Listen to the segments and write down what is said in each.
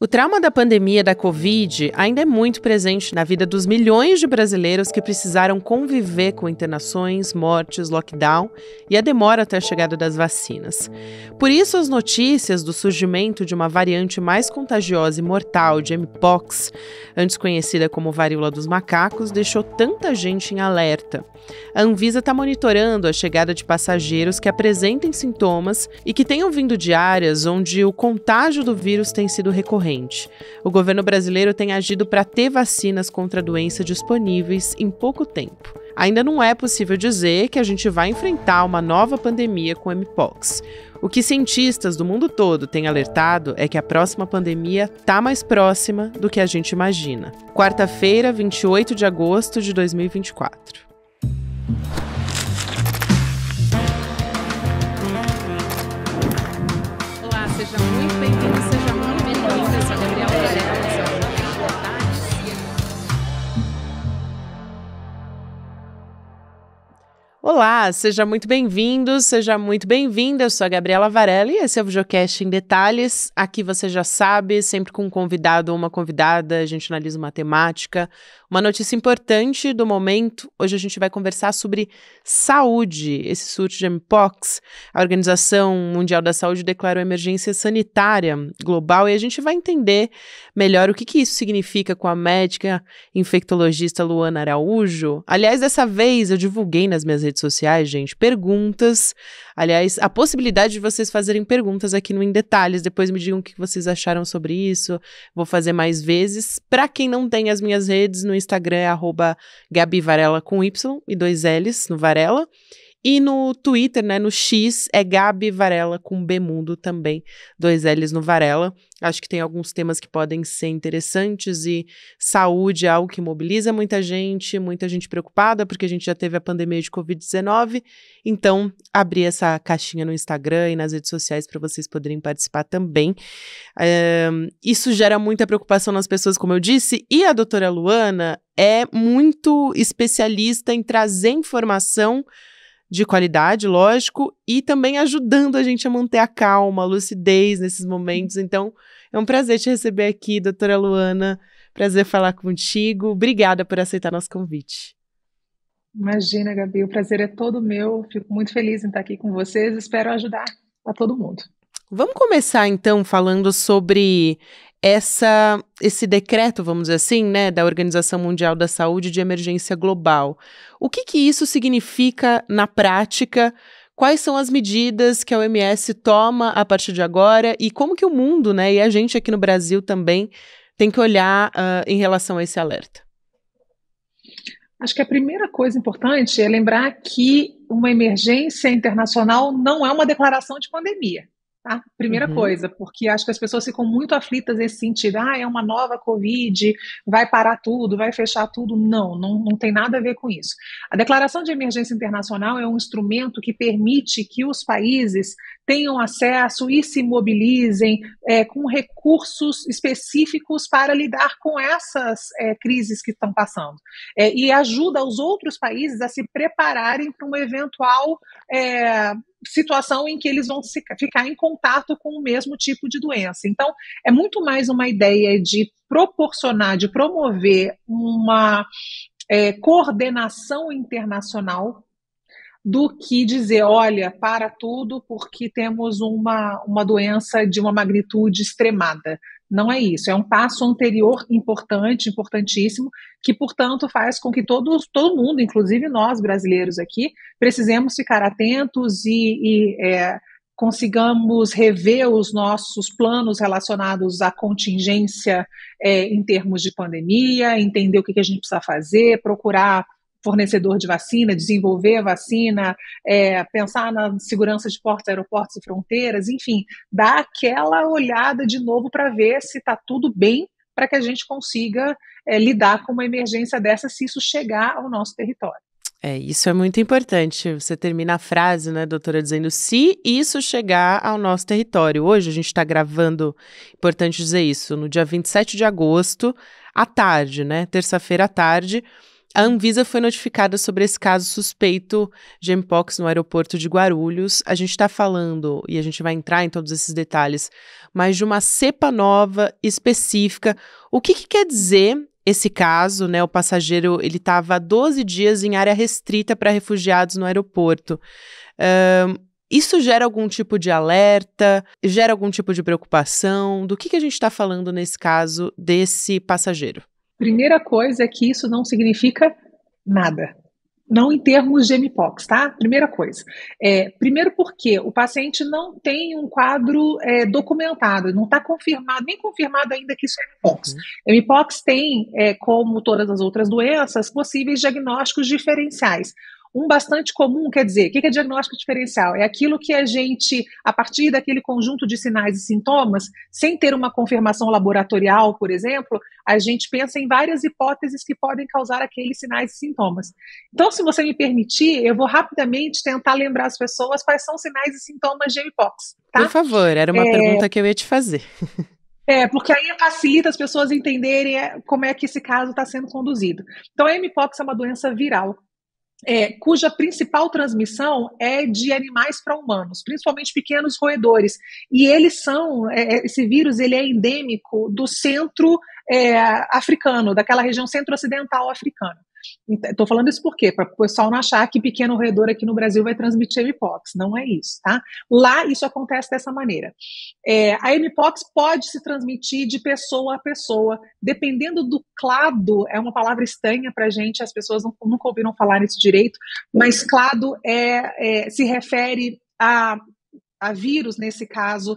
O trauma da pandemia da Covid ainda é muito presente na vida dos milhões de brasileiros que precisaram conviver com internações, mortes, lockdown e a demora até a chegada das vacinas. Por isso, as notícias do surgimento de uma variante mais contagiosa e mortal de Mpox, antes conhecida como varíola dos macacos, deixou tanta gente em alerta. A Anvisa está monitorando a chegada de passageiros que apresentem sintomas e que tenham vindo de áreas onde o contágio do vírus tem sido recorrente. O governo brasileiro tem agido para ter vacinas contra a doença disponíveis em pouco tempo. Ainda não é possível dizer que a gente vai enfrentar uma nova pandemia com Mpox. O que cientistas do mundo todo têm alertado é que a próxima pandemia está mais próxima do que a gente imagina. Quarta-feira, 28 de agosto de 2024. Olá, seja muito bem-vindo, seja muito bem-vinda. Eu sou a Gabriela Varela, Olá, seja muito bem-vindo, seja muito bem-vinda. Eu sou a Gabriela Varela e esse é o Videocast em Detalhes. Aqui você já sabe, sempre com um convidado ou uma convidada, a gente analisa uma temática. Uma notícia importante do momento, hoje a gente vai conversar sobre saúde, esse surto de Mpox. A Organização Mundial da Saúde declarou emergência sanitária global e a gente vai entender melhor o que isso significa com a médica infectologista Luana Araújo. Aliás, dessa vez eu divulguei nas minhas redes sociais, gente, perguntas. Aliás, a possibilidade de vocês fazerem perguntas aqui no Em Detalhes. Depois me digam o que vocês acharam sobre isso. Vou fazer mais vezes. Para quem não tem as minhas redes, no Instagram é @GabiVarela com Y e 2 L's no Varela. E no Twitter, né, no X, é Gabi Varela com Bemundo também, 2 L's no Varela. Acho que tem alguns temas que podem ser interessantes e saúde é algo que mobiliza muita gente preocupada, porque a gente já teve a pandemia de Covid-19. Então, abri essa caixinha no Instagram e nas redes sociais para vocês poderem participar também. Isso gera muita preocupação nas pessoas, como eu disse, e a doutora Luana é muito especialista em trazer informação de qualidade, lógico, e também ajudando a gente a manter a calma, a lucidez nesses momentos. Então, é um prazer te receber aqui, doutora Luana. Prazer falar contigo. Obrigada por aceitar nosso convite. Imagina, Gabi, o prazer é todo meu. Fico muito feliz em estar aqui com vocês. Espero ajudar a todo mundo. Vamos começar, então, falando sobre esse decreto, vamos dizer assim, né, da Organização Mundial da Saúde de emergência global. O que isso significa na prática? Quais são as medidas que a OMS toma a partir de agora e como que o mundo, né, e a gente aqui no Brasil também tem que olhar em relação a esse alerta? Acho que a primeira coisa importante é lembrar que uma emergência internacional não é uma declaração de pandemia. Tá? Primeira coisa, porque acho que as pessoas ficam muito aflitas nesse sentido, é uma nova Covid, vai parar tudo, vai fechar tudo. Não tem nada a ver com isso. A declaração de emergência internacional é um instrumento que permite que os países tenham acesso e se mobilizem com recursos específicos para lidar com essas crises que estão passando. E ajuda os outros países a se prepararem para uma eventual situação em que eles vão ficar em contato com o mesmo tipo de doença. Então, é muito mais uma ideia de proporcionar, de promover uma coordenação internacional do que dizer, olha, para tudo porque temos uma doença de uma magnitude extremada. Não é isso, é um passo anterior importante, importantíssimo, que, portanto, faz com que todo mundo, inclusive nós brasileiros aqui, precisemos ficar atentos e consigamos rever os nossos planos relacionados à contingência em termos de pandemia, entender o que a gente precisa fazer, procurar fornecedor de vacina, desenvolver a vacina, pensar na segurança de portos, aeroportos e fronteiras, enfim, dar aquela olhada de novo para ver se está tudo bem para que a gente consiga lidar com uma emergência dessa se isso chegar ao nosso território. Isso é muito importante. Você termina a frase, né, doutora, dizendo se isso chegar ao nosso território. Hoje a gente está gravando, importante dizer isso, no dia 27 de agosto, à tarde, né, terça-feira à tarde. A Anvisa foi notificada sobre esse caso suspeito de mpox no aeroporto de Guarulhos. A gente está falando, e a gente vai entrar em todos esses detalhes, mas de uma cepa nova específica. O que quer dizer esse caso, né? O passageiro, ele estava 12 dias em área restrita para refugiados no aeroporto. Isso gera algum tipo de alerta? Gera algum tipo de preocupação? Do que a gente está falando nesse caso desse passageiro? Primeira coisa é que isso não significa nada. Não em termos de mpox, tá? Primeira coisa. Primeiro porque o paciente não tem um quadro documentado, não está confirmado, nem confirmado ainda que isso é mpox. Mpox tem, como todas as outras doenças, possíveis diagnósticos diferenciais. Um bastante comum, quer dizer, o que é diagnóstico diferencial? É aquilo que a gente, a partir daquele conjunto de sinais e sintomas, sem ter uma confirmação laboratorial, por exemplo, a gente pensa em várias hipóteses que podem causar aqueles sinais e sintomas. Então, se você me permitir, eu vou rapidamente tentar lembrar as pessoas quais são os sinais e sintomas de mpox, tá? Por favor, era uma pergunta que eu ia te fazer. Porque aí facilita as pessoas entenderem como é que esse caso está sendo conduzido. Então, a mpox é uma doença viral, cuja principal transmissão é de animais para humanos, principalmente pequenos roedores. E eles esse vírus ele é endêmico do centro africano, daquela região centro-ocidental africana. Estou falando isso por quê? Para o pessoal não achar que pequeno roedor aqui no Brasil vai transmitir mpox. Não é isso, tá? Lá isso acontece dessa maneira. A mpox pode se transmitir de pessoa a pessoa, dependendo do clado. É uma palavra estranha para a gente, as pessoas nunca ouviram falar nisso direito, mas clado se refere a vírus, nesse caso,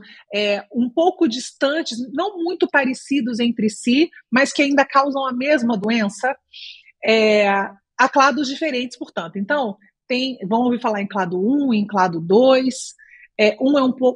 um pouco distantes, não muito parecidos entre si, mas que ainda causam a mesma doença, há clados diferentes, portanto. Então, vamos ouvir falar em clado 1, em clado 2,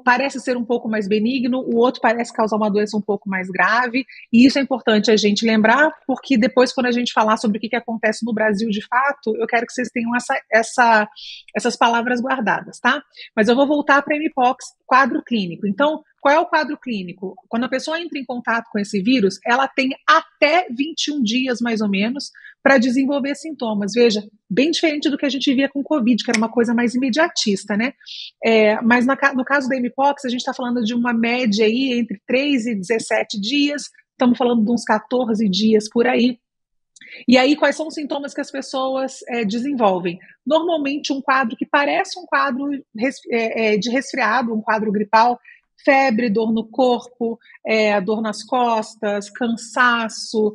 parece ser um pouco mais benigno, o outro parece causar uma doença um pouco mais grave, e isso é importante a gente lembrar, porque depois, quando a gente falar sobre o que acontece no Brasil de fato, eu quero que vocês tenham essas palavras guardadas, tá? Mas eu vou voltar para a mpox, quadro clínico. Então, qual é o quadro clínico? Quando a pessoa entra em contato com esse vírus, ela tem até 21 dias, mais ou menos, para desenvolver sintomas. Veja, bem diferente do que a gente via com o Covid, que era uma coisa mais imediatista, né? Mas no caso da mpox, a gente está falando de uma média aí entre 3 e 17 dias, estamos falando de uns 14 dias por aí. E aí, quais são os sintomas que as pessoas desenvolvem? Normalmente, um quadro que parece um quadro de resfriado, um quadro gripal, febre, dor no corpo, dor nas costas, cansaço,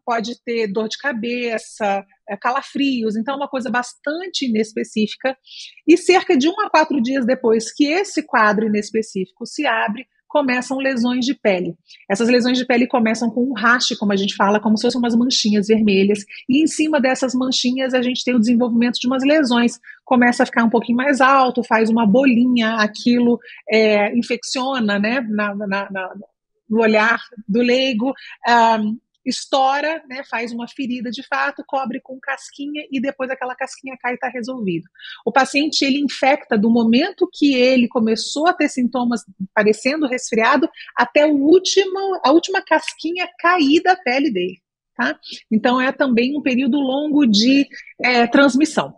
pode ter dor de cabeça, calafrios, então é uma coisa bastante inespecífica. E cerca de 1 a 4 dias depois que esse quadro inespecífico se abre, começam lesões de pele. Essas lesões de pele começam com um rash, como a gente fala, como se fossem umas manchinhas vermelhas, e em cima dessas manchinhas a gente tem o desenvolvimento de umas lesões. Começa a ficar um pouquinho mais alto, faz uma bolinha, aquilo infecciona, né, no olhar do leigo, estoura, né, faz uma ferida de fato, cobre com casquinha e depois aquela casquinha cai e está resolvido. O paciente, ele infecta do momento que ele começou a ter sintomas parecendo resfriado até a última casquinha cair da pele dele, tá? Então é também um período longo de transmissão.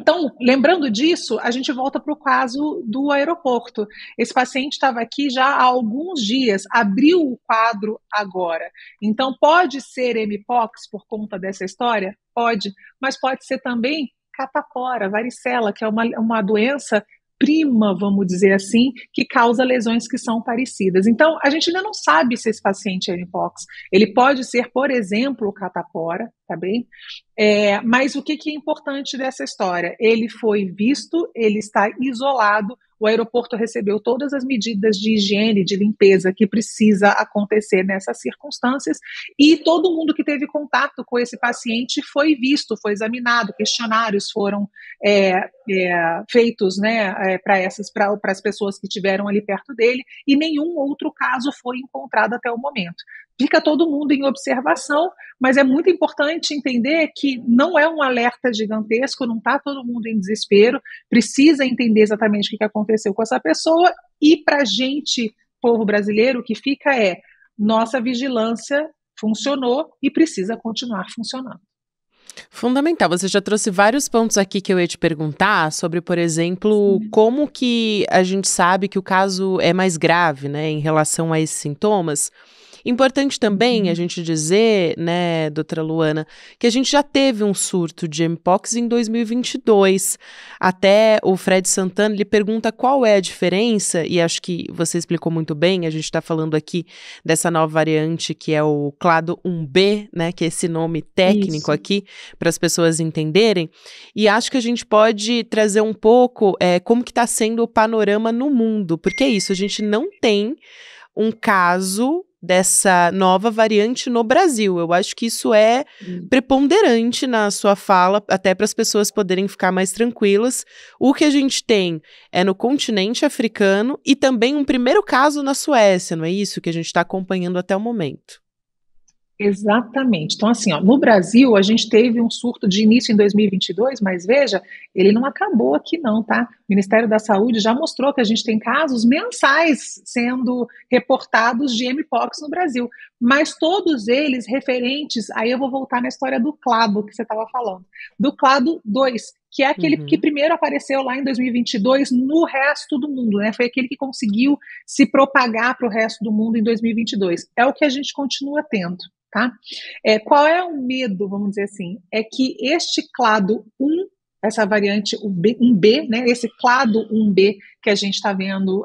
Então, lembrando disso, a gente volta para o caso do aeroporto. Esse paciente estava aqui já há alguns dias, abriu o quadro agora. Então, pode ser mpox por conta dessa história? Pode, mas pode ser também catapora, varicela, que é uma doença prima, vamos dizer assim, que causa lesões que são parecidas. Então, a gente ainda não sabe se esse paciente é mpox. Ele pode ser, por exemplo, catapora, tá bem? Mas o que é importante dessa história? Ele foi visto, ele está isolado, o aeroporto recebeu todas as medidas de higiene, de limpeza que precisa acontecer nessas circunstâncias, e todo mundo que teve contato com esse paciente foi visto, foi examinado, questionários foram feitos, né, para as pessoas que estiveram ali perto dele, e nenhum outro caso foi encontrado até o momento. Fica todo mundo em observação, mas é muito importante entender que não é um alerta gigantesco, não está todo mundo em desespero, precisa entender exatamente o que aconteceu com essa pessoa, e para a gente, povo brasileiro, o que fica nossa vigilância funcionou e precisa continuar funcionando. Fundamental. Você já trouxe vários pontos aqui que eu ia te perguntar sobre, por exemplo, como que a gente sabe que o caso é mais grave, né, em relação a esses sintomas. Importante também a gente dizer, né, doutora Luana, que a gente já teve um surto de mpox em 2022. Até o Fred Santana, ele pergunta qual é a diferença, e acho que você explicou muito bem, a gente está falando aqui dessa nova variante que é o clado 1B, né, que é esse nome técnico aqui, para as pessoas entenderem, e acho que a gente pode trazer um pouco como que está sendo o panorama no mundo, porque é isso, a gente não tem um caso dessa nova variante no Brasil. Eu acho que isso é preponderante na sua fala, até para as pessoas poderem ficar mais tranquilas. O que a gente tem é no continente africano e também um primeiro caso na Suécia, não é isso que a gente está acompanhando até o momento? Exatamente. Então, assim, ó, no Brasil, a gente teve um surto de início em 2022, mas veja, ele não acabou aqui não, tá? O Ministério da Saúde já mostrou que a gente tem casos mensais sendo reportados de mpox no Brasil, mas todos eles referentes, aí eu vou voltar na história do clado que você estava falando, do clado 2, que é aquele que primeiro apareceu lá em 2022 no resto do mundo, né? Foi aquele que conseguiu se propagar para o resto do mundo em 2022. É o que a gente continua tendo. Tá? Qual é o medo, vamos dizer assim? É que este clado 1, essa variante 1B, né, esse clado 1B que a gente está vendo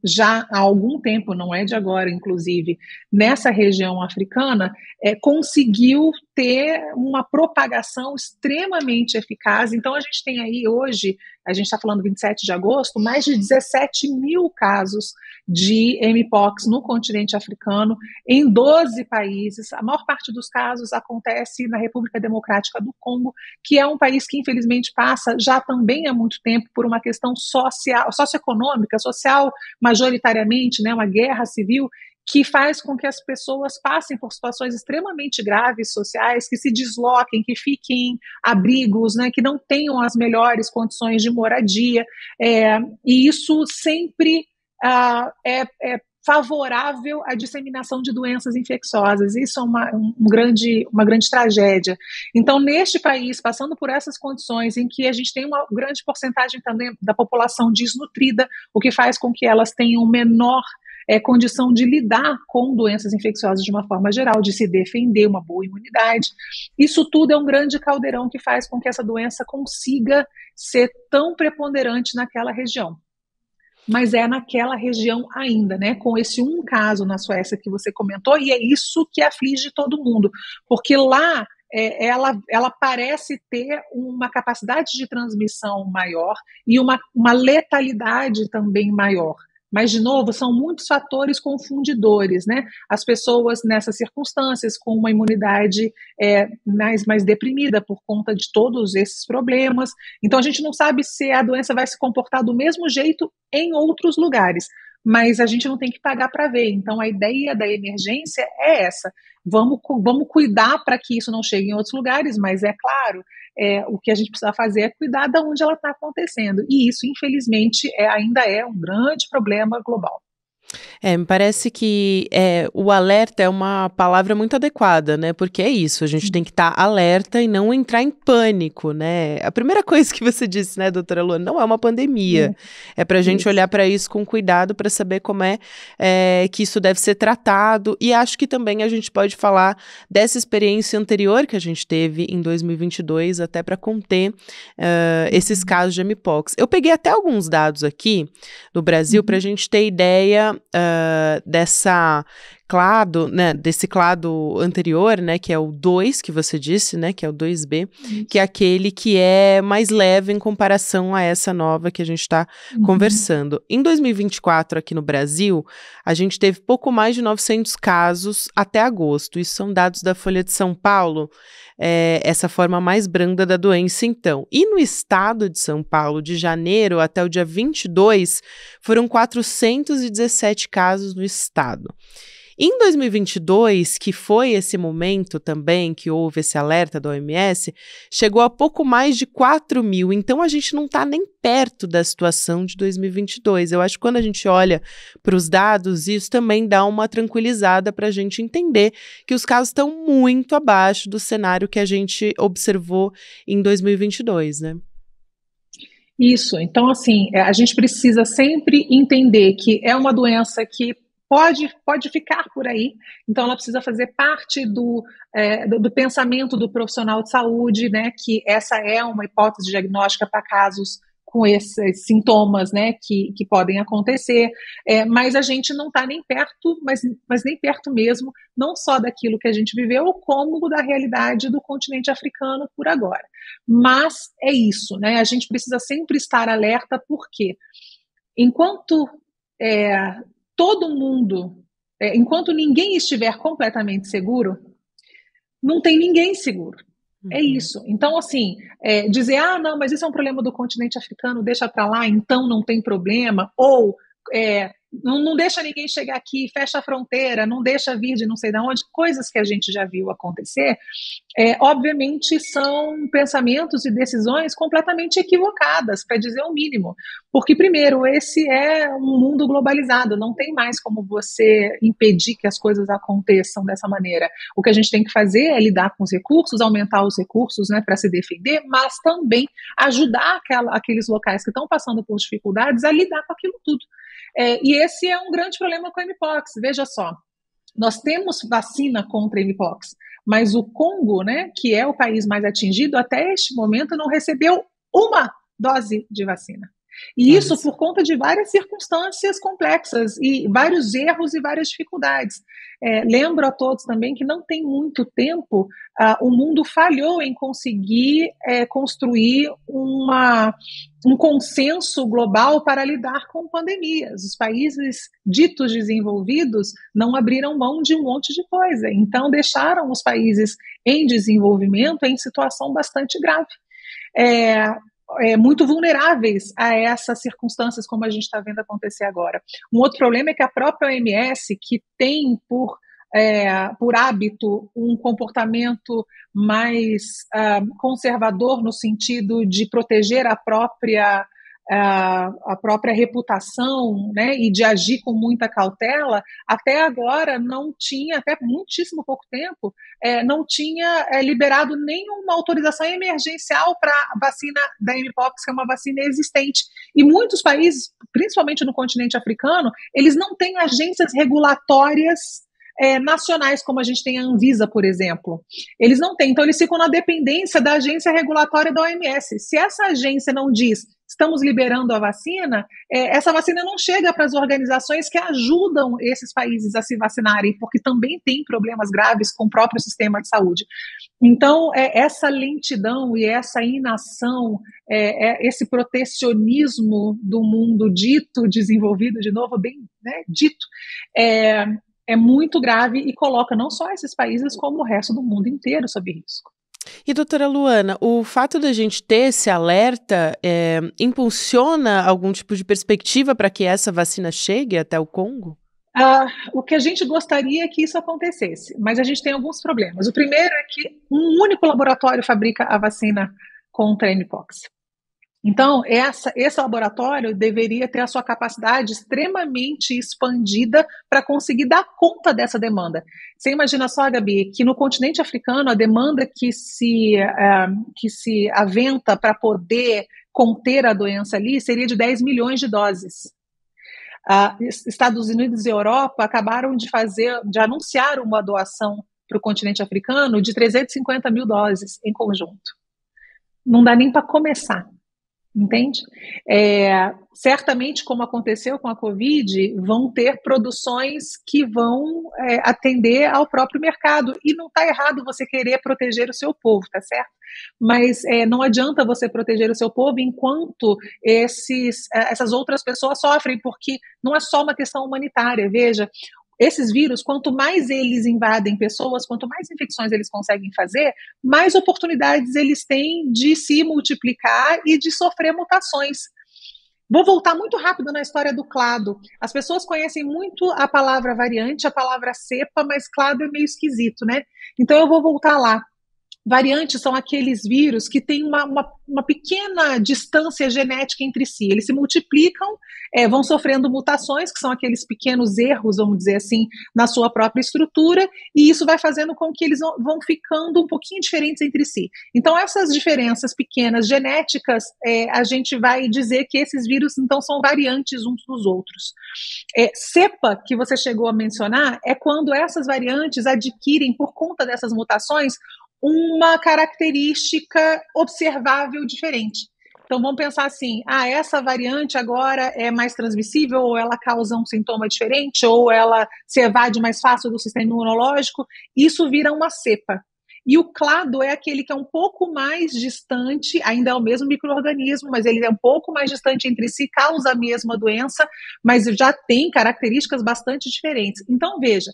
já há algum tempo, não é de agora, inclusive, nessa região africana, conseguiu ter uma propagação extremamente eficaz. Então, a gente tem aí hoje, a gente está falando 27 de agosto, mais de 17 mil casos de mpox no continente africano, em 12 países. A maior parte dos casos acontece na República Democrática do Congo, que é um país que, infelizmente, passa já também há muito tempo por uma questão socioeconômica, social, majoritariamente, né, uma guerra civil, que faz com que as pessoas passem por situações extremamente graves sociais, que se desloquem, que fiquem em abrigos, né, que não tenham as melhores condições de moradia, e isso sempre é favorável à disseminação de doenças infecciosas. Isso é uma grande tragédia. Então, neste país, passando por essas condições em que a gente tem uma grande porcentagem também da população desnutrida, o que faz com que elas tenham menor condição de lidar com doenças infecciosas de uma forma geral, de se defender, uma boa imunidade. Isso tudo é um grande caldeirão que faz com que essa doença consiga ser tão preponderante naquela região. Mas é naquela região ainda, né, com esse um caso na Suécia que você comentou, e é isso que aflige todo mundo, porque lá ela parece ter uma capacidade de transmissão maior e uma letalidade também maior. Mas, de novo, são muitos fatores confundidores, né? As pessoas nessas circunstâncias com uma imunidade mais deprimida por conta de todos esses problemas. Então, a gente não sabe se a doença vai se comportar do mesmo jeito em outros lugares, mas a gente não tem que pagar para ver. Então, a ideia da emergência é essa. Vamos cuidar para que isso não chegue em outros lugares, mas é claro, o que a gente precisa fazer é cuidar de onde ela está acontecendo. E isso, infelizmente, ainda é um grande problema global. Me parece que o alerta é uma palavra muito adequada, né? Porque é isso, a gente tem que estar alerta e não entrar em pânico, né? A primeira coisa que você disse, né, doutora Luana, não é uma pandemia. É pra gente olhar para isso com cuidado, para saber como que isso deve ser tratado. E acho que também a gente pode falar dessa experiência anterior que a gente teve em 2022, até para conter esses casos de mpox. Eu peguei até alguns dados aqui do Brasil para a gente ter ideia desse clado anterior, né, que é o 2 que você disse, né, que é o 2B, que é aquele que é mais leve em comparação a essa nova que a gente está conversando. Em 2024, aqui no Brasil, a gente teve pouco mais de 900 casos até agosto. Isso são dados da Folha de São Paulo, essa forma mais branda da doença, então. E no estado de São Paulo, de janeiro até o dia 22, foram 417 casos no estado. Em 2022, que foi esse momento também que houve esse alerta da OMS, chegou a pouco mais de 4 mil, então a gente não está nem perto da situação de 2022. Eu acho que quando a gente olha para os dados, isso também dá uma tranquilizada para a gente entender que os casos estão muito abaixo do cenário que a gente observou em 2022, né? Isso, então assim, a gente precisa sempre entender que é uma doença que pode ficar por aí, então ela precisa fazer parte do pensamento do profissional de saúde, né, que essa é uma hipótese diagnóstica para casos com esses sintomas, né, que podem acontecer, mas a gente não está nem perto, mas nem perto mesmo, não só daquilo que a gente viveu, como da realidade do continente africano por agora. Mas é isso, né, a gente precisa sempre estar alerta, porque enquanto todo mundo, enquanto ninguém estiver completamente seguro, não tem ninguém seguro. É isso. Então, assim, dizer, não, mas isso é um problema do continente africano, deixa para lá, então não tem problema, ou não deixa ninguém chegar aqui, fecha a fronteira, não deixa vir de não sei de onde, coisas que a gente já viu acontecer, obviamente são pensamentos e decisões completamente equivocadas, para dizer o mínimo. Porque, primeiro, esse é um mundo globalizado, não tem mais como você impedir que as coisas aconteçam dessa maneira. O que a gente tem que fazer é lidar com os recursos, aumentar os recursos, né, para se defender, mas também ajudar aqueles locais que estão passando por dificuldades a lidar com aquilo tudo. E esse é um grande problema com a Mpox. Veja só, nós temos vacina contra a Mpox, mas o Congo, né, que é o país mais atingido, até este momento não recebeu uma dose de vacina. E isso por conta de várias circunstâncias complexas e vários erros e várias dificuldades. Lembro a todos também que não tem muito tempo o mundo falhou em conseguir construir um consenso global para lidar com pandemias. Os países ditos desenvolvidos não abriram mão de um monte de coisa, então deixaram os países em desenvolvimento em situação bastante grave. Muito vulneráveis a essas circunstâncias como a gente está vendo acontecer agora. Um outro problema é que a própria OMS, que tem por hábito um comportamento mais conservador no sentido de proteger a própria reputação, né, e de agir com muita cautela, até agora não tinha, até muitíssimo pouco tempo, não tinha liberado nenhuma autorização emergencial para a vacina da Mpox, que é uma vacina existente. E muitos países, principalmente no continente africano, eles não têm agências regulatórias nacionais, como a gente tem a Anvisa, por exemplo. Eles não têm, então eles ficam na dependência da agência regulatória da OMS. Se essa agência não diz estamos liberando a vacina, essa vacina não chega para as organizações que ajudam esses países a se vacinarem, porque também tem problemas graves com o próprio sistema de saúde. Então, essa lentidão e essa inação, esse protecionismo do mundo dito desenvolvido, de novo, bem, né, dito, é muito grave e coloca não só esses países, como o resto do mundo inteiro sob risco. E, doutora Luana, o fato da gente ter esse alerta impulsiona algum tipo de perspectiva para que essa vacina chegue até o Congo? O que a gente gostaria é que isso acontecesse, mas a gente tem alguns problemas. O primeiro é que um único laboratório fabrica a vacina contra a Mpox. Então, esse laboratório deveria ter a sua capacidade extremamente expandida para conseguir dar conta dessa demanda. Você imagina só, Gabi, que no continente africano a demanda que se aventa para poder conter a doença ali seria de 10 milhões de doses. Estados Unidos e Europa acabaram de anunciar uma doação para o continente africano de 350 mil doses em conjunto. Não dá nem para começar. Entende? Certamente, como aconteceu com a Covid, vão ter produções que vão atender ao próprio mercado. E não está errado você querer proteger o seu povo, tá certo? Mas não adianta você proteger o seu povo enquanto essas outras pessoas sofrem, porque não é só uma questão humanitária. Veja, esses vírus, quanto mais eles invadem pessoas, quanto mais infecções eles conseguem fazer, mais oportunidades eles têm de se multiplicar e de sofrer mutações. Vou voltar muito rápido na história do clado. As pessoas conhecem muito a palavra variante, a palavra cepa, mas clado é meio esquisito, né? Então eu vou voltar lá. Variantes são aqueles vírus que têm uma pequena distância genética entre si. Eles se multiplicam, vão sofrendo mutações, que são aqueles pequenos erros, vamos dizer assim, na sua própria estrutura, e isso vai fazendo com que eles vão ficando um pouquinho diferentes entre si. Então, essas diferenças pequenas genéticas, a gente vai dizer que esses vírus, então, são variantes uns dos outros. Cepa, que você chegou a mencionar, é quando essas variantes adquirem, por conta dessas mutações, uma característica observável diferente. Então vamos pensar assim, essa variante agora é mais transmissível, ou ela causa um sintoma diferente, ou ela se evade mais fácil do sistema imunológico, isso vira uma cepa. E o clado é aquele que é um pouco mais distante, ainda é o mesmo micro-organismo, mas ele é um pouco mais distante entre si, causa a mesma doença, mas já tem características bastante diferentes. Então veja,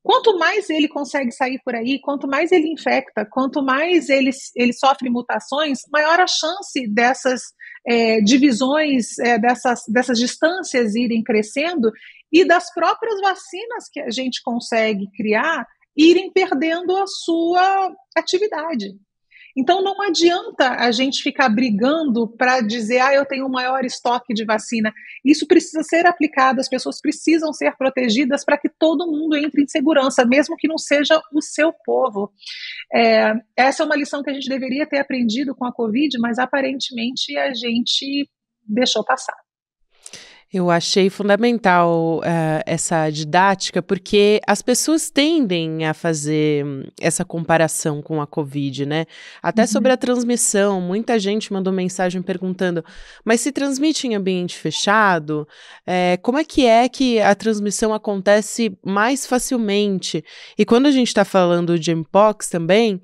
quanto mais ele consegue sair por aí, quanto mais ele infecta, quanto mais ele sofre mutações, maior a chance dessas divisões, dessas distâncias irem crescendo e das próprias vacinas que a gente consegue criar irem perdendo a sua atividade. Então não adianta a gente ficar brigando para dizer, eu tenho um maior estoque de vacina. Isso precisa ser aplicado, as pessoas precisam ser protegidas para que todo mundo entre em segurança, mesmo que não seja o seu povo. Essa é uma lição que a gente deveria ter aprendido com a Covid, mas aparentemente a gente deixou passar. Eu achei fundamental essa didática, porque as pessoas tendem a fazer essa comparação com a Covid, né? Até sobre a transmissão, muita gente mandou mensagem perguntando, mas se transmite em ambiente fechado, como é que a transmissão acontece mais facilmente? E quando a gente está falando de mpox também,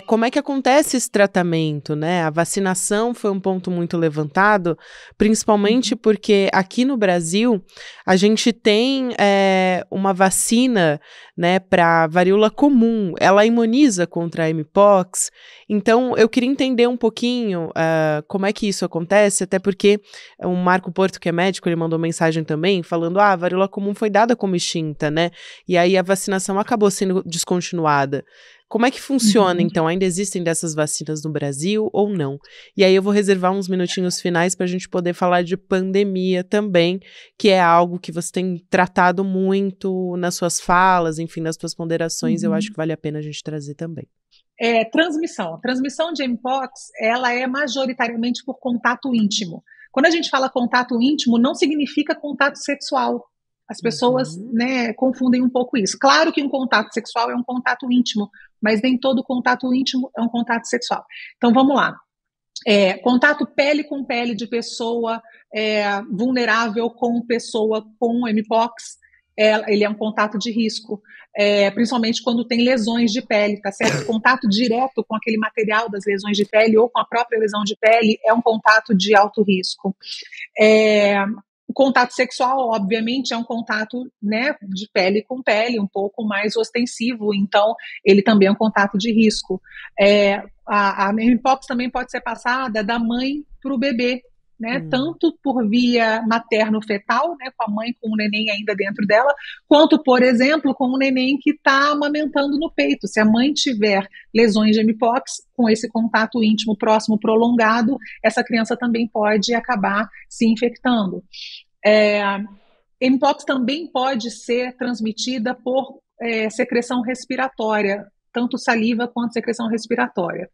como é que acontece esse tratamento, né? A vacinação foi um ponto muito levantado, principalmente porque aqui no Brasil, a gente tem uma vacina, né, para varíola comum, ela imuniza contra a mpox, então eu queria entender um pouquinho como é que isso acontece, até porque o Marco Porto, que é médico, ele mandou mensagem também, falando, a varíola comum foi dada como extinta, né, e aí a vacinação acabou sendo descontinuada. Como é que funciona, então? Ainda existem dessas vacinas no Brasil ou não? E aí eu vou reservar uns minutinhos finais para a gente poder falar de pandemia também, que é algo que você tem tratado muito nas suas falas, enfim, nas suas ponderações, eu acho que vale a pena a gente trazer também. Transmissão de mpox, ela é majoritariamente por contato íntimo. Quando a gente fala contato íntimo, não significa contato sexual. As pessoas confundem um pouco isso. Claro que um contato sexual é um contato íntimo, mas nem todo contato íntimo é um contato sexual. Então vamos lá. Contato pele com pele de pessoa vulnerável com pessoa com mpox, ele é um contato de risco, principalmente quando tem lesões de pele, tá certo? Contato direto com aquele material das lesões de pele ou com a própria lesão de pele é um contato de alto risco. O contato sexual, obviamente, é um contato, né, de pele com pele, um pouco mais ostensivo, então ele também é um contato de risco. A mpox também pode ser passada da mãe para o bebê, né, tanto por via materno-fetal, né, com a mãe com o neném ainda dentro dela, quanto, por exemplo, com o neném que está amamentando no peito. Se a mãe tiver lesões de mpox, com esse contato íntimo próximo prolongado, essa criança também pode acabar se infectando. Mpox também pode ser transmitida por secreção respiratória, tanto saliva quanto secreção respiratória.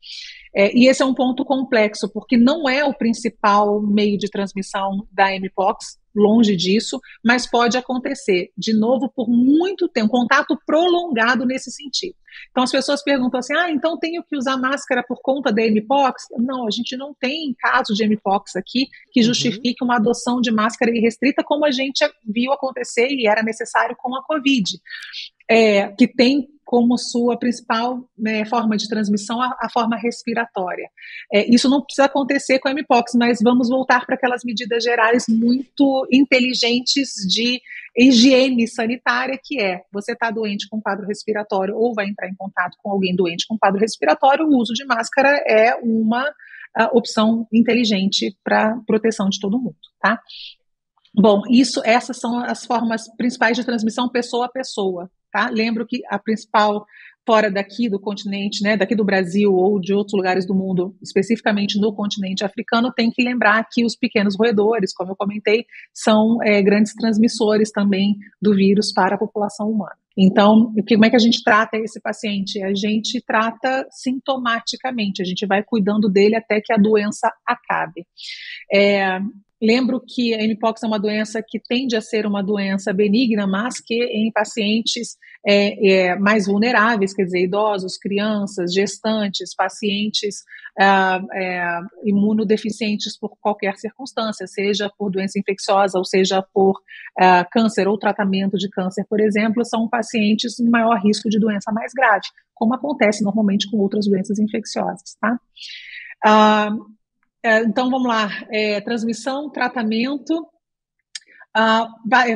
E esse é um ponto complexo, porque não é o principal meio de transmissão da mpox, longe disso, mas pode acontecer, de novo, por muito tempo, contato prolongado nesse sentido. Então as pessoas perguntam assim, então tenho que usar máscara por conta da mpox? Não, a gente não tem caso de mpox aqui que justifique uma adoção de máscara irrestrita, como a gente viu acontecer e era necessário com a Covid, que tem como sua principal forma de transmissão a forma respiratória. Isso não precisa acontecer com a mpox, mas vamos voltar para aquelas medidas gerais muito inteligentes de higiene sanitária, que você está doente com quadro respiratório ou vai entrar em contato com alguém doente com quadro respiratório, o uso de máscara é uma opção inteligente para proteção de todo mundo, tá? Bom, essas são as formas principais de transmissão pessoa a pessoa, tá? Lembro que a principal fora daqui do continente, né, daqui do Brasil ou de outros lugares do mundo, especificamente no continente africano, tem que lembrar que os pequenos roedores, como eu comentei, são grandes transmissores também do vírus para a população humana. Então, como é que a gente trata esse paciente? A gente trata sintomaticamente, a gente vai cuidando dele até que a doença acabe. Lembro que a mpox é uma doença que tende a ser uma doença benigna, mas que em pacientes mais vulneráveis, quer dizer, idosos, crianças, gestantes, pacientes imunodeficientes por qualquer circunstância, seja por doença infecciosa ou seja por câncer ou tratamento de câncer, por exemplo, são pacientes em maior risco de doença mais grave, como acontece normalmente com outras doenças infecciosas, tá? Então, vamos lá, transmissão, tratamento,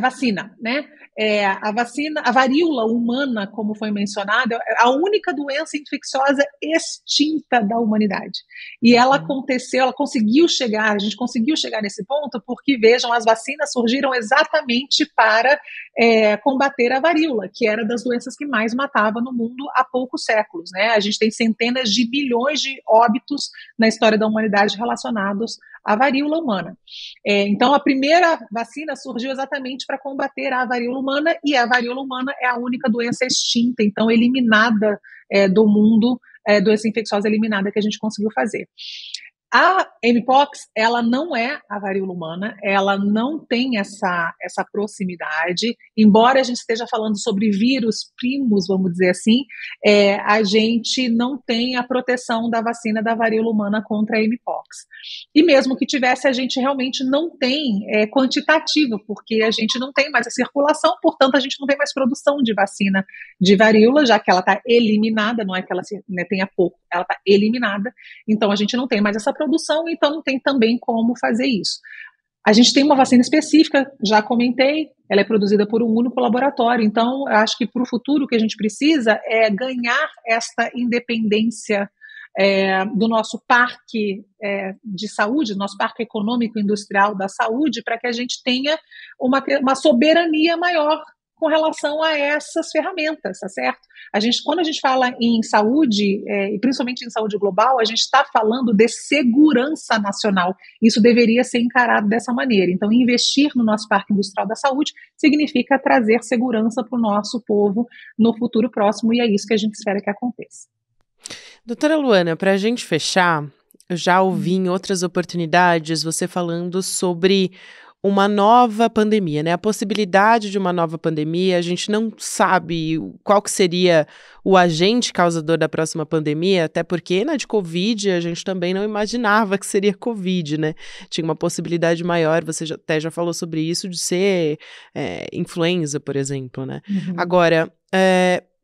vacina, né? A vacina, a varíola humana, como foi mencionado, é a única doença infecciosa extinta da humanidade. E ela aconteceu, a gente conseguiu chegar nesse ponto porque, vejam, as vacinas surgiram exatamente para combater a varíola, que era das doenças que mais matava no mundo há poucos séculos, né? A gente tem centenas de milhões de óbitos na história da humanidade relacionados à varíola humana. Então, a primeira vacina surgiu exatamente para combater a varíola humana, e a varíola humana é a única doença extinta, então eliminada do mundo, doença infecciosa eliminada que a gente conseguiu fazer. A mpox, ela não é a varíola humana, ela não tem essa proximidade, embora a gente esteja falando sobre vírus primos, vamos dizer assim, a gente não tem a proteção da vacina da varíola humana contra a mpox. E mesmo que tivesse, a gente realmente não tem quantitativo, porque a gente não tem mais a circulação, portanto a gente não tem mais produção de vacina de varíola, já que ela está eliminada, não é que ela tenha pouco, ela está eliminada, então a gente não tem mais essa produção, então não tem também como fazer isso. A gente tem uma vacina específica, já comentei, ela é produzida por um único laboratório, então eu acho que para o futuro o que a gente precisa é ganhar esta independência do nosso parque de saúde, nosso parque econômico industrial da saúde, para que a gente tenha uma soberania maior com relação a essas ferramentas, tá certo? Quando a gente fala em saúde, e principalmente em saúde global, a gente está falando de segurança nacional. Isso deveria ser encarado dessa maneira. Então, investir no nosso parque industrial da saúde significa trazer segurança para o nosso povo no futuro próximo, e é isso que a gente espera que aconteça. Doutora Luana, para a gente fechar, eu já ouvi em outras oportunidades você falando sobre uma nova pandemia, né? A possibilidade de uma nova pandemia, a gente não sabe qual que seria o agente causador da próxima pandemia, até porque na de Covid a gente também não imaginava que seria Covid, né? Tinha uma possibilidade maior, você até já falou sobre isso, de ser influenza, por exemplo, né? Uhum. Agora,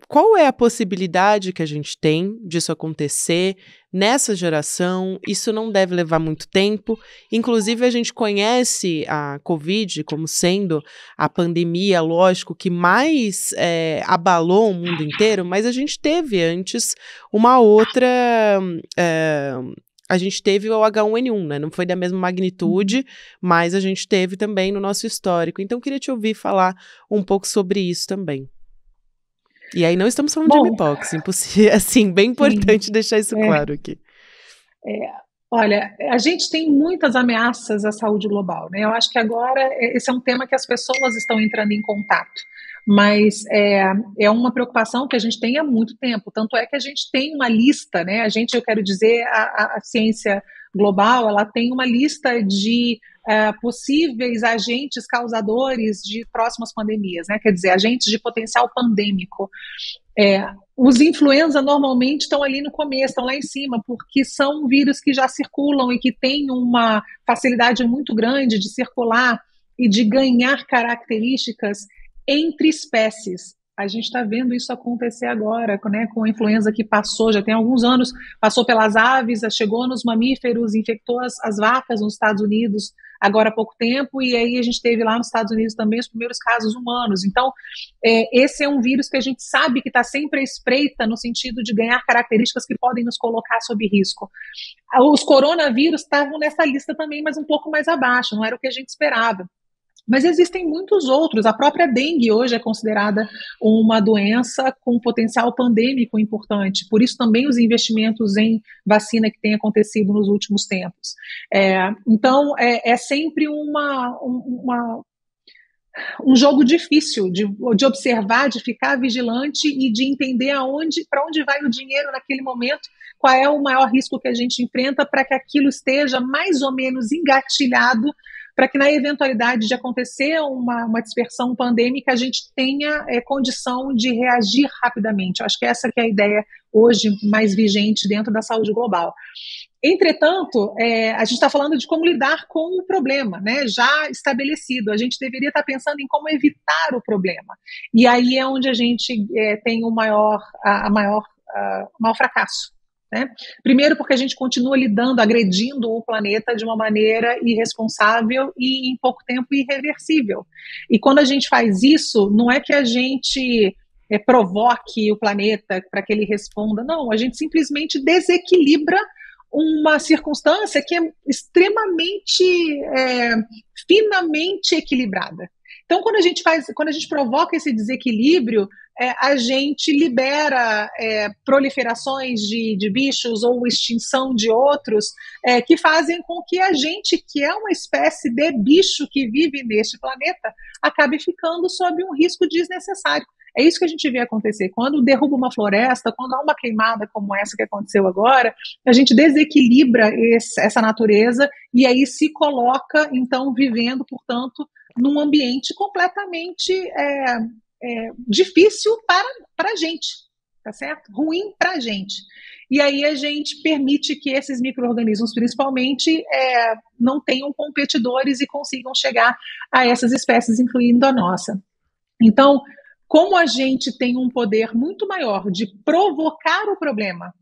qual é a possibilidade que a gente tem disso acontecer nessa geração? Isso não deve levar muito tempo. Inclusive, a gente conhece a Covid como sendo a pandemia, lógico, que mais abalou o mundo inteiro, mas a gente teve antes uma outra... a gente teve o H1N1, né? Não foi da mesma magnitude, mas a gente teve também no nosso histórico. Então, queria te ouvir falar um pouco sobre isso também. E aí não estamos falando de mpox, assim, bem importante deixar isso claro aqui. Olha, a gente tem muitas ameaças à saúde global, né? Eu acho que agora esse é um tema que as pessoas estão entrando em contato, mas é uma preocupação que a gente tem há muito tempo, tanto é que a gente tem uma lista, né? Eu quero dizer, a ciência global, ela tem uma lista de possíveis agentes causadores de próximas pandemias, né? Quer dizer, agentes de potencial pandêmico. Os influenza normalmente estão ali no começo, estão lá em cima, porque são vírus que já circulam e que têm uma facilidade muito grande de circular e de ganhar características entre espécies. A gente está vendo isso acontecer agora, né, com a influenza que passou, já tem alguns anos, passou pelas aves, chegou nos mamíferos, infectou as vacas nos Estados Unidos agora há pouco tempo, e aí a gente teve lá nos Estados Unidos também os primeiros casos humanos. Então, esse é um vírus que a gente sabe que está sempre à espreita no sentido de ganhar características que podem nos colocar sob risco. Os coronavírus estavam nessa lista também, mas um pouco mais abaixo, não era o que a gente esperava. Mas existem muitos outros. A própria dengue hoje é considerada uma doença com potencial pandêmico importante. Por isso também os investimentos em vacina que têm acontecido nos últimos tempos. Então, é sempre um jogo difícil de observar, de ficar vigilante e de entender para onde vai o dinheiro naquele momento, qual é o maior risco que a gente enfrenta para que aquilo esteja mais ou menos engatilhado, para que na eventualidade de acontecer uma dispersão pandêmica, a gente tenha condição de reagir rapidamente. Eu acho que essa que é a ideia hoje mais vigente dentro da saúde global. Entretanto, a gente está falando de como lidar com o problema, né, já estabelecido. A gente deveria estar pensando em como evitar o problema. E aí é onde a gente tem o maior fracasso. Né? Primeiro porque a gente continua agredindo o planeta de uma maneira irresponsável e em pouco tempo irreversível. E quando a gente faz isso, não é que a gente provoque o planeta para que ele responda, não, a gente simplesmente desequilibra uma circunstância que é extremamente finamente equilibrada. Então, quando a gente provoca esse desequilíbrio, a gente libera proliferações de bichos ou extinção de outros que fazem com que a gente, que é uma espécie de bicho que vive neste planeta, acabe ficando sob um risco desnecessário. É isso que a gente vê acontecer. Quando derruba uma floresta, quando há uma queimada como essa que aconteceu agora, a gente desequilibra essa natureza e aí se coloca, então, vivendo, portanto, num ambiente completamente difícil para a gente, tá certo? Ruim para a gente. E aí a gente permite que esses micro-organismos, principalmente, não tenham competidores e consigam chegar a essas espécies, incluindo a nossa. Então, como a gente tem um poder muito maior de provocar o problema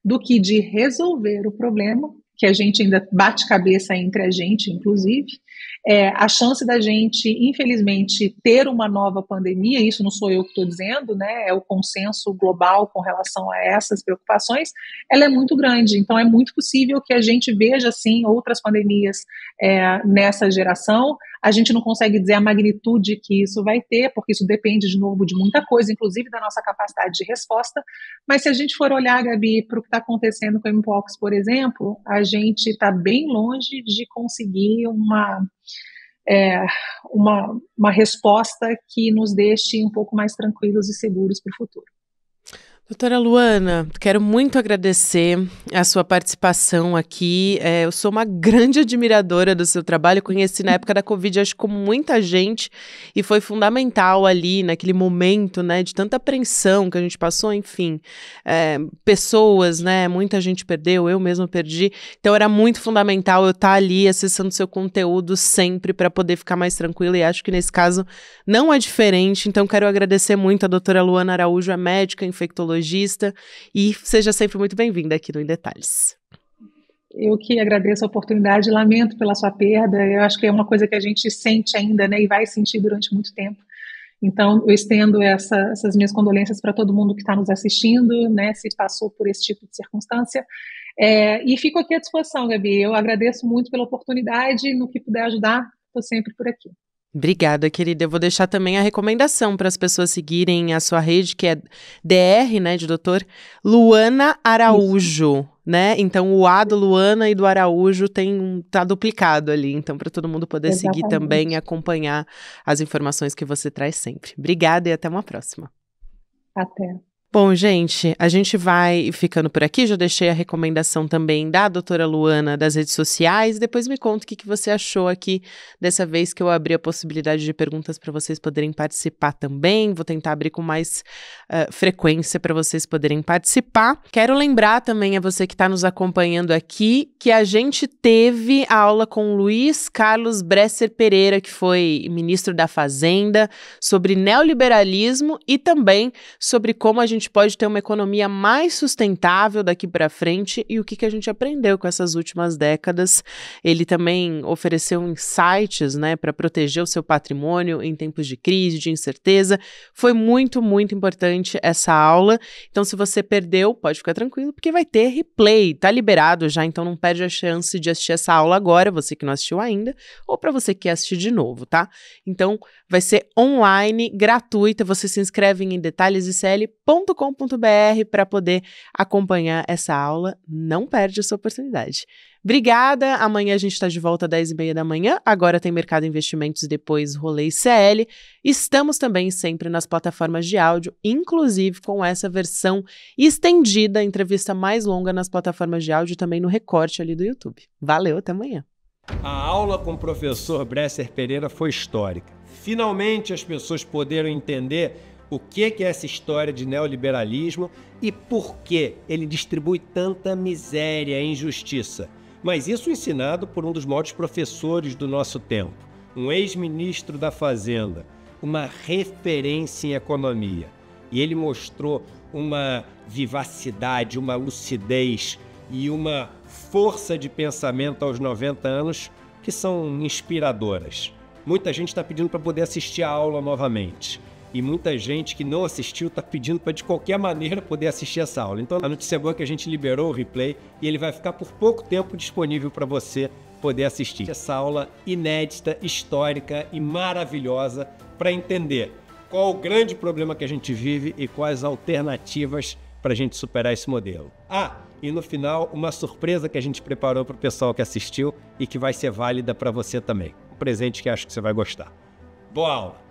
do que de resolver o problema, que a gente ainda bate cabeça entre a gente, inclusive, a chance da gente, infelizmente, ter uma nova pandemia, isso não sou eu que estou dizendo, né, é o consenso global com relação a essas preocupações, ela é muito grande. Então, é muito possível que a gente veja, sim, outras pandemias nessa geração. A gente não consegue dizer a magnitude que isso vai ter, porque isso depende, de novo, de muita coisa, inclusive da nossa capacidade de resposta. Mas se a gente for olhar, Gabi, para o que está acontecendo com o Mpox, por exemplo, a gente está bem longe de conseguir uma resposta que nos deixe um pouco mais tranquilos e seguros para o futuro. Doutora Luana, quero muito agradecer a sua participação aqui. Eu sou uma grande admiradora do seu trabalho, conheci na época da Covid, acho que como muita gente, e foi fundamental ali naquele momento, né, de tanta apreensão que a gente passou, enfim, pessoas, né, muita gente perdeu, eu mesma perdi, então era muito fundamental eu estar ali acessando seu conteúdo sempre para poder ficar mais tranquila, e acho que nesse caso não é diferente, então quero agradecer muito a doutora Luana Araújo, é médica, infectologista, e seja sempre muito bem-vinda aqui no Em Detalhes. Eu que agradeço a oportunidade, lamento pela sua perda, eu acho que é uma coisa que a gente sente ainda, né, e vai sentir durante muito tempo. Então, eu estendo essas minhas condolências para todo mundo que está nos assistindo, né, se passou por esse tipo de circunstância. E fico aqui à disposição, Gabi. Eu agradeço muito pela oportunidade, no que puder ajudar, estou sempre por aqui. Obrigada, querida. Eu vou deixar também a recomendação para as pessoas seguirem a sua rede, que é DR, né, de doutor Luana Araújo, isso, né? Então, o A do Luana e do Araújo tá duplicado ali. Então, para todo mundo poder Exatamente. Seguir também e acompanhar as informações que você traz sempre. Obrigada e até uma próxima. Até. Bom, gente, a gente vai ficando por aqui, já deixei a recomendação também da doutora Luana das redes sociais, depois me conta o que você achou aqui dessa vez que eu abri a possibilidade de perguntas para vocês poderem participar também, vou tentar abrir com mais frequência para vocês poderem participar. Quero lembrar também a você que está nos acompanhando aqui que a gente teve a aula com o Luiz Carlos Bresser Pereira, que foi ministro da Fazenda, sobre neoliberalismo e também sobre como a gente gente pode ter uma economia mais sustentável daqui para frente e o que a gente aprendeu com essas últimas décadas. Ele também ofereceu insights, né, para proteger o seu patrimônio em tempos de crise, de incerteza. Foi muito, muito importante essa aula. Então, se você perdeu, pode ficar tranquilo, porque vai ter replay. Tá liberado já, então não perde a chance de assistir essa aula agora, você que não assistiu ainda, ou para você que quer assistir de novo, tá? Então, vai ser online, gratuita. Você se inscreve em detalhesicl.com.br para poder acompanhar essa aula. Não perde essa oportunidade. Obrigada. Amanhã a gente está de volta às 10h30 da manhã. Agora tem Mercado Investimentos e depois Rolê ICL. Estamos também sempre nas plataformas de áudio, inclusive com essa versão estendida, entrevista mais longa nas plataformas de áudio e também no recorte ali do YouTube. Valeu, até amanhã. A aula com o professor Bresser Pereira foi histórica. Finalmente as pessoas poderam entender o que é essa história de neoliberalismo e por que ele distribui tanta miséria e injustiça. Mas isso ensinado por um dos maiores professores do nosso tempo, um ex-ministro da Fazenda, uma referência em economia. E ele mostrou uma vivacidade, uma lucidez e uma força de pensamento aos 90 anos que são inspiradoras. Muita gente está pedindo para poder assistir a aula novamente. E muita gente que não assistiu está pedindo para, de qualquer maneira, poder assistir essa aula. Então, a notícia boa é que a gente liberou o replay e ele vai ficar por pouco tempo disponível para você poder assistir. Essa aula inédita, histórica e maravilhosa para entender qual o grande problema que a gente vive e quais alternativas para a gente superar esse modelo. E no final, uma surpresa que a gente preparou para o pessoal que assistiu e que vai ser válida para você também. Um presente que acho que você vai gostar. Boa aula!